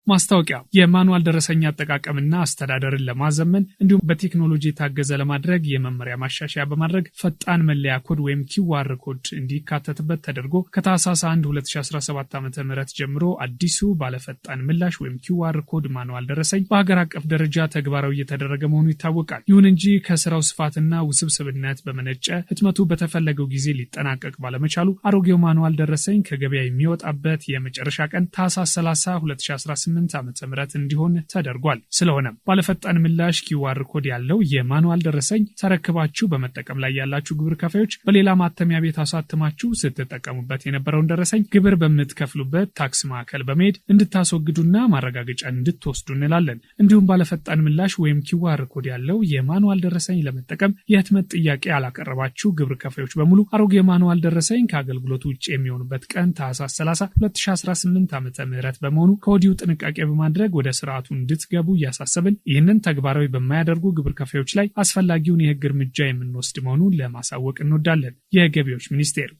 ማስታወቂያ የማኑዋል ደረሰኝ አጠቃቀምና አስተዳደርን ለማዘመን እንዲሁም በቴክኖሎጂ የታገዘ ለማድረግ የመመሪያ ማሻሻያ በማድረግ ፈጣን መለያ ኮድ ወይም ኪዋር ኮድ እንዲካተትበት ተደርጎ ከታህሳስ 1 2017 ዓ.ም ጀምሮ አዲሱ ባለፈጣን ምላሽ ወይም ኪዋር ኮድ ማኑዋል ደረሰኝ በሀገር አቀፍ ደረጃ ተግባራዊ እየተደረገ መሆኑ ይታወቃል። ይሁን እንጂ ከስራው ስፋትና ውስብስብነት በመነጨ ህትመቱ በተፈለገው ጊዜ ሊጠናቀቅ ባለመቻሉ አሮጌው ማኑዋል ደረሰኝ ከገበያ የሚወጣበት የመጨረሻ ቀን ታህሳስ 30 2018 ዓመተ ምህረት እንዲሆን ተደርጓል። ስለሆነም ባለፈጣን ምላሽ ኪዋር ኮድ ያለው የማኑዋል ደረሰኝ ተረክባችሁ በመጠቀም ላይ ያላችሁ ግብር ከፋዮች በሌላ ማተሚያ ቤት አሳትማችሁ ስትጠቀሙበት የነበረውን ደረሰኝ ግብር በምትከፍሉበት ታክስ ማዕከል በመሄድ እንድታስወግዱና ማረጋገጫ እንድትወስዱ እንላለን። እንዲሁም ባለፈጣን ምላሽ ወይም ኪዋር ኮድ ያለው የማኑዋል ደረሰኝ ለመጠቀም የህትመት ጥያቄ ያላቀረባችሁ ግብር ከፋዮች በሙሉ አሮጌ የማኑዋል ደረሰኝ ከአገልግሎት ውጭ የሚሆኑበት ቀን ታህሳስ 30 2018 ዓመተ ምህረት በመሆኑ ከወዲሁ ጥንቃቄ በማድረግ ወደ ስርዓቱ እንድትገቡ እያሳሰብን ይህንን ተግባራዊ በማያደርጉ ግብር ከፋዮች ላይ አስፈላጊውን የህግ እርምጃ የምንወስድ መሆኑን ለማሳወቅ እንወዳለን። የገቢዎች ሚኒስቴር